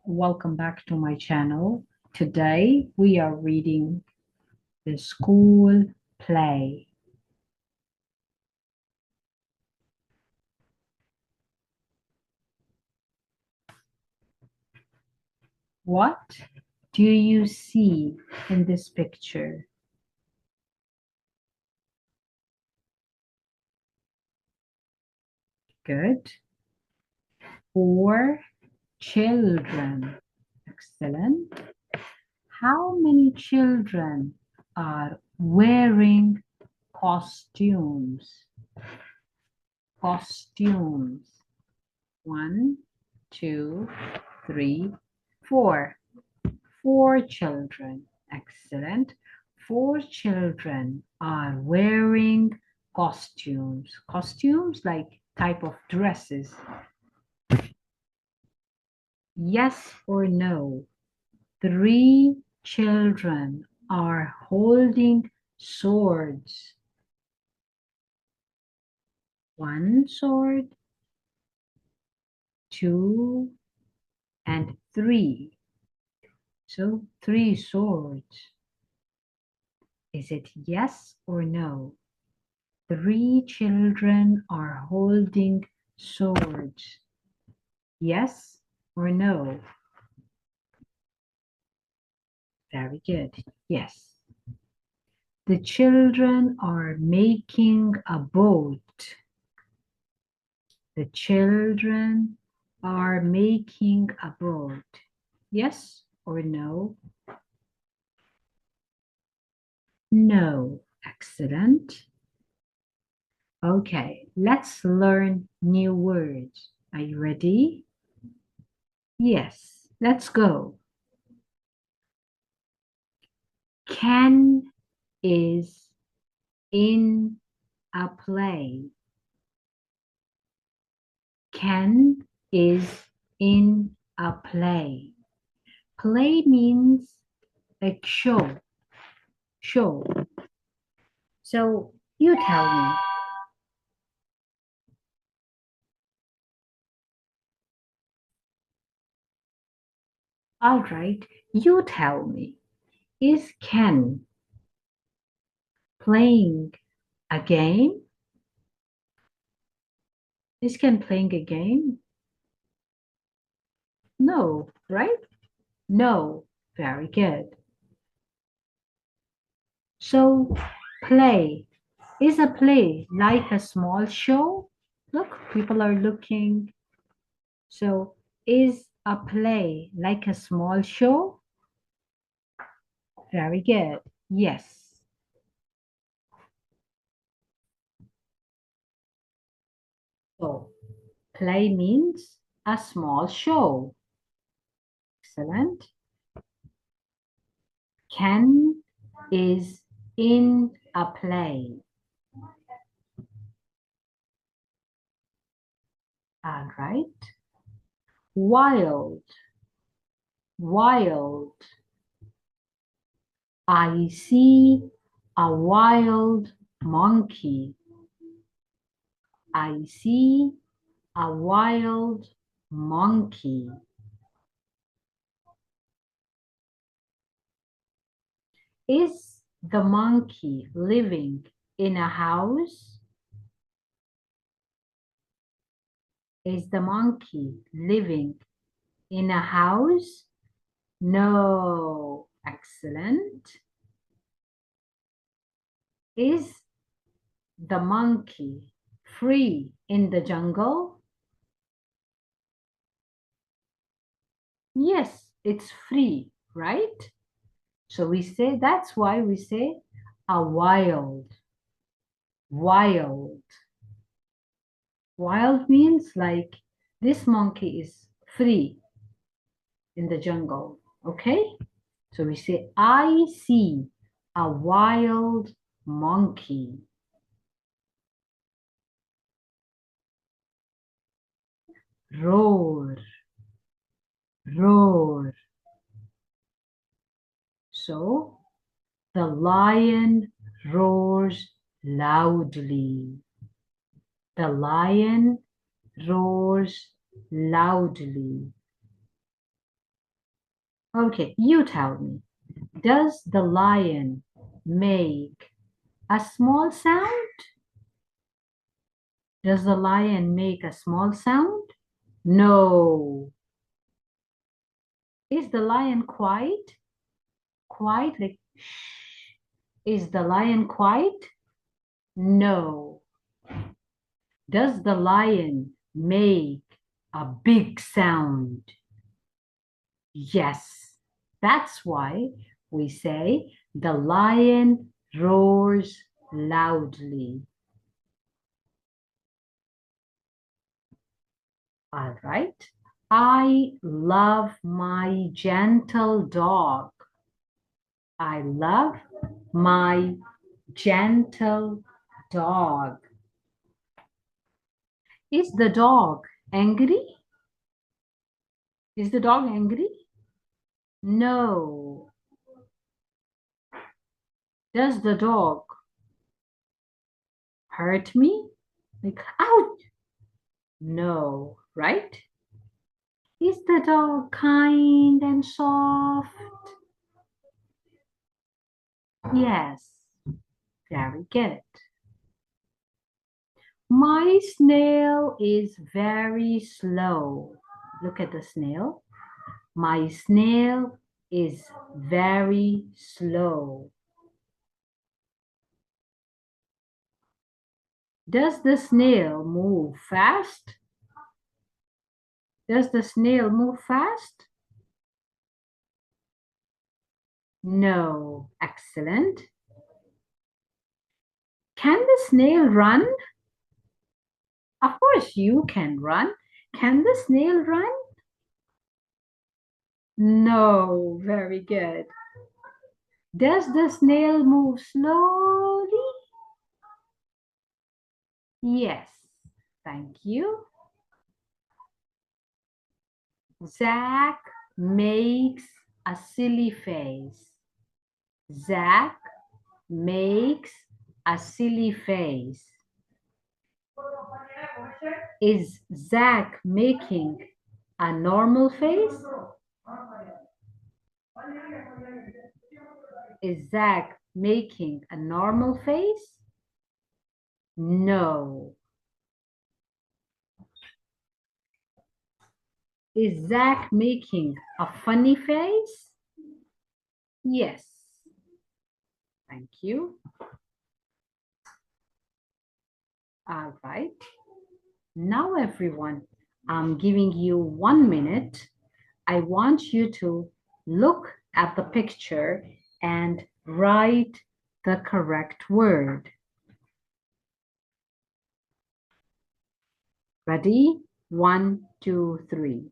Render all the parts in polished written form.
welcome back to my channel. Today we are reading the school play. What do you see in this picture? Good. 4 children. Excellent. How many children are wearing costumes? Costumes. 1, 2, 3, 4. 4 children. Excellent. 4 children are wearing costumes. Costumes like type of dresses. Yes or no? 3 children are holding swords. 1 sword, 2, and 3. So 3 swords. Is it yes or no? 3 children are holding swords. Yes or no? Very good. Yes. The children are making a boat. The children are making a boat. Yes or no? No. Excellent. Okay, let's learn new words. Are you ready? Yes, let's go. Can is in a play. Ken is in a play. Play means a show. Show. So you tell me. All right, you tell me. Is Ken playing a game? Is Ken playing a game? No, right? No. Very good. So play. Is a play like a small show? Look, people are looking. So is a play like a small show? Very good. Yes. So play means a small show. Excellent. Ken is in a play. All right. Wild. Wild. I see a wild monkey. I see a wild monkey. Is the monkey living in a house? Is the monkey living in a house? No. Excellent. Is the monkey free in the jungle? Yes, it's free, right? So we say, that's why we say a wild. Wild. Wild means like this monkey is free in the jungle. Okay? So we say, I see a wild monkey. Roar. Roar. So the lion roars loudly. The lion roars loudly. Okay, you tell me. Does the lion make a small sound? Does the lion make a small sound? No. Is the lion quiet? Quiet, like shh. Is the lion quiet? No. Does the lion make a big sound? Yes. That's why we say the lion roars loudly. All right. I love my gentle dog. I love my gentle dog. Is the dog angry? Is the dog angry? No. Does the dog hurt me? Like, ouch! No, right? Is the dog kind and soft? Yes, very good. My snail is very slow. Look at the snail. My snail is very slow. Does the snail move fast? Does the snail move fast? No. Excellent. Can the snail run? Of course you can run. Can the snail run? No. Very good. Does the snail move slowly? Yes. Thank you. Zach makes a silly face. Zach makes a silly face. Is Zach making a normal face? Is Zach making a normal face? No. Is Zach making a funny face? Yes. Thank you. All right. Now, everyone, I'm giving you 1 minute. I want you to look at the picture and write the correct word. Ready? 1, 2, 3.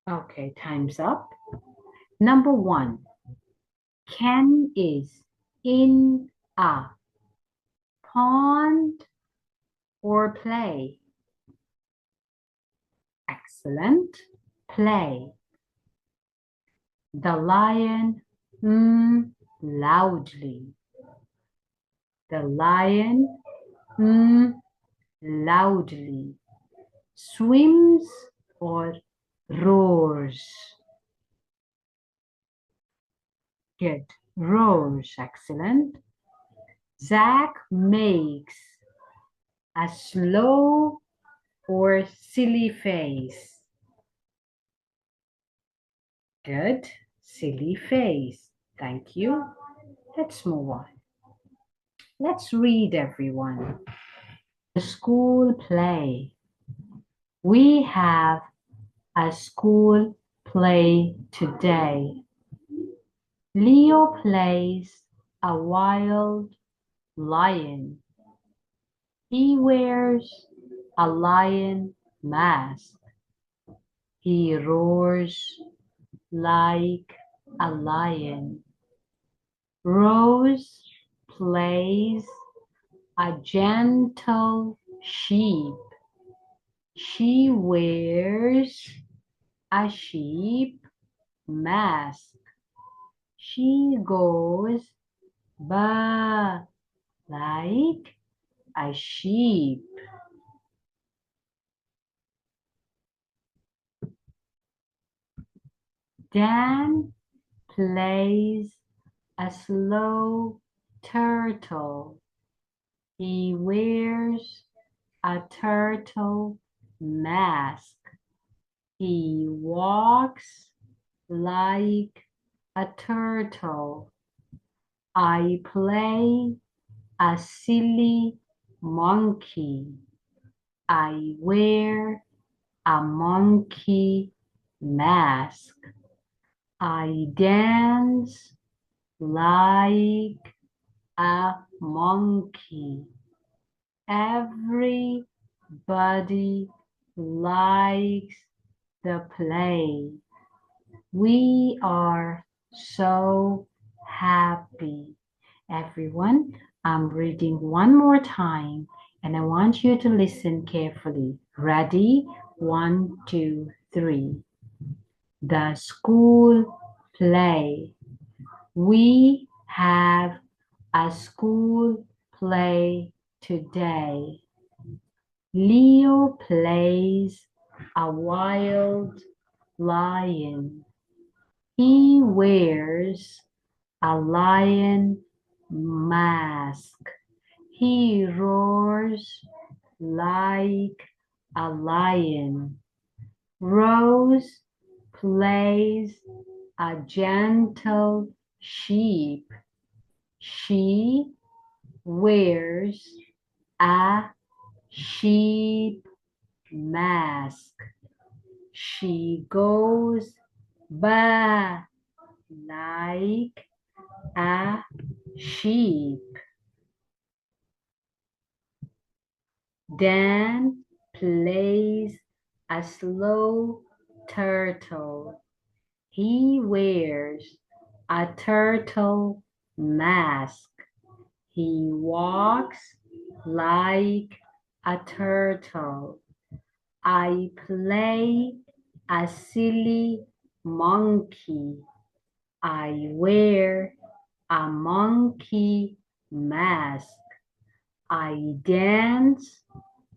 Okay, time's up. Number 1, Ken is in a pond or play. Excellent. Play. The lion loudly. The lion loudly. Swims or roars. Good. Roars. Excellent. Zach makes a slow or silly face. Good. Silly face. Thank you. Let's move on. Let's read, everyone. The school play. We have a school play today. Leo plays a wild lion. He wears a lion mask. He roars like a lion. Rose plays a gentle sheep. She wears a sheep mask. She goes ba like a sheep. Dan plays a slow turtle. He wears a turtle mask. He walks like a turtle. I play a silly monkey. I wear a monkey mask. I dance like a monkey. Everybody likes the play. We are so happy. Everyone, I'm reading one more time and I want you to listen carefully. Ready? 1, 2, 3. The school play. We have a school play today. Leo plays a wild lion. He wears a lion mask. He roars like a lion. Rose plays a gentle sheep. She wears a sheep mask. She goes ba like a sheep. Dan plays a slow turtle. He wears a turtle mask. He walks like a turtle. I play a silly monkey. I wear a monkey mask. I dance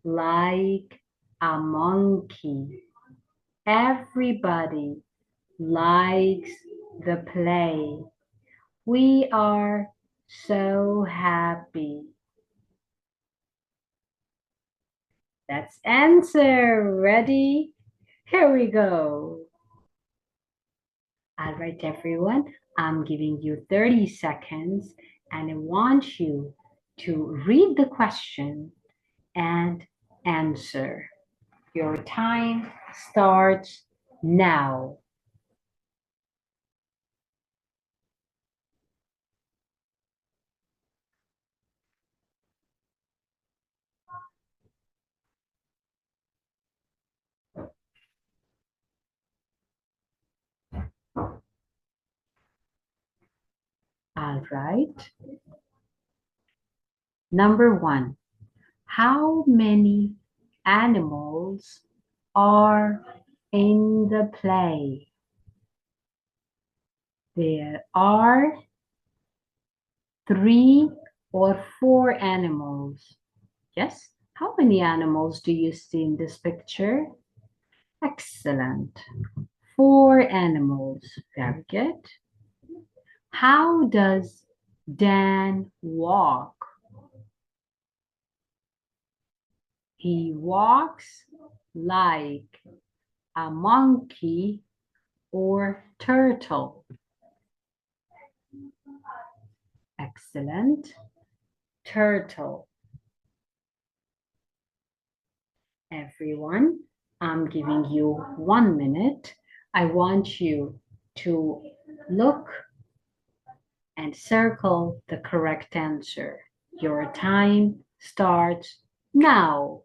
like a monkey. Everybody likes the play. We are so happy. Let's answer. Ready? Here we go. All right, everyone. I'm giving you 30 seconds and I want you to read the question and answer. Your time starts now. All right. Number 1. How many animals are in the play? There are 3 or 4 animals. Yes? How many animals do you see in this picture? Excellent. 4 animals. Very good. How does Dan walk? He walks like a monkey or turtle? Excellent. Turtle. Everyone, I'm giving you 1 minute. I want you to look and circle the correct answer. Your time starts now.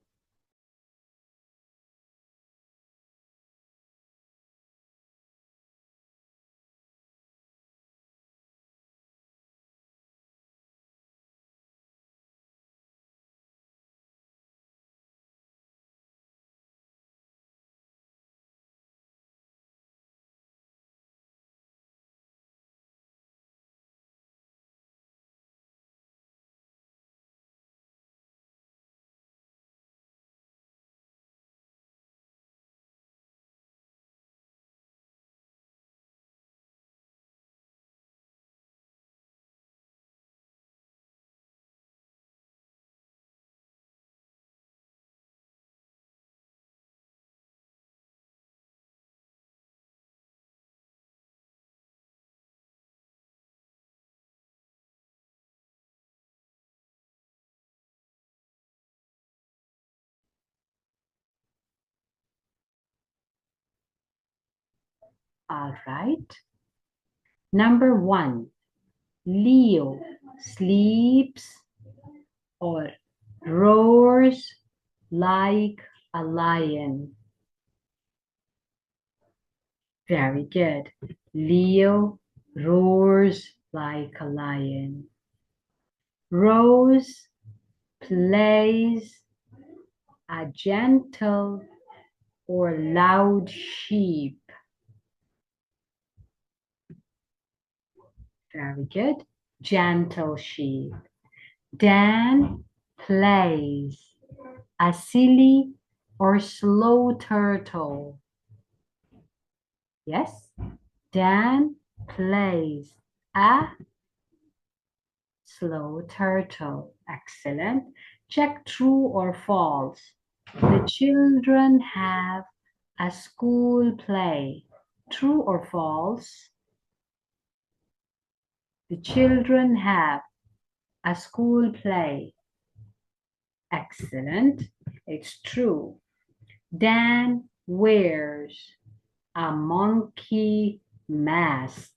All right. Number 1, Leo sleeps or roars like a lion. Very good. Leo roars like a lion. Rose plays a gentle or loud sheep. Very good. Gentle sheep. Dan plays a silly or slow turtle. Yes. Dan plays a slow turtle. Excellent. Check true or false. The children have a school play. True or false? The children have a school play. Excellent. It's true. Dan wears a monkey mask.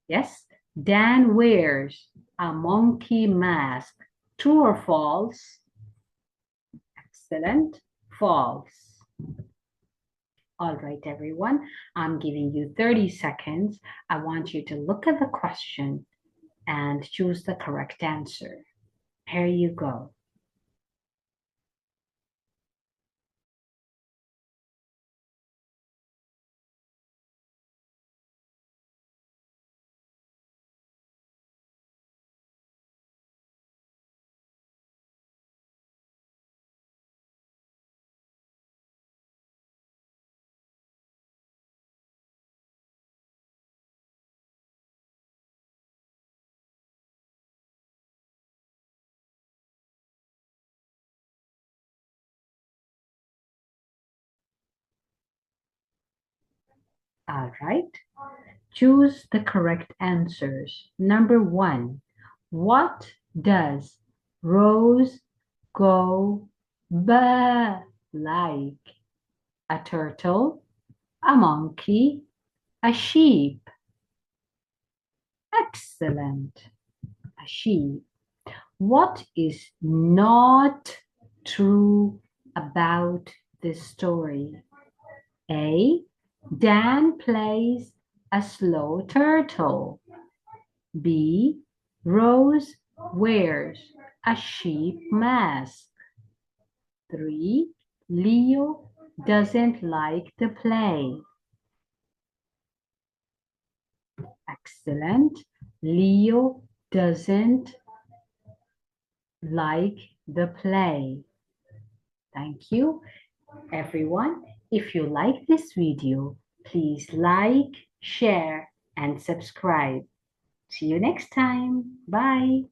Yes, Dan wears a monkey mask. True or false? Excellent. False. All right, everyone. I'm giving you 30 seconds. I want you to look at the question and choose the correct answer. Here you go. All right. Choose the correct answers. Number 1, what does Rose go ba like? A turtle, a monkey, a sheep. Excellent. A sheep. What is not true about this story? A. Dan plays a slow turtle. B. Rose wears a sheep mask. 3. Leo doesn't like the play. Excellent. Leo doesn't like the play. Thank you, everyone. If you like this video, please like, share, and subscribe. See you next time. Bye.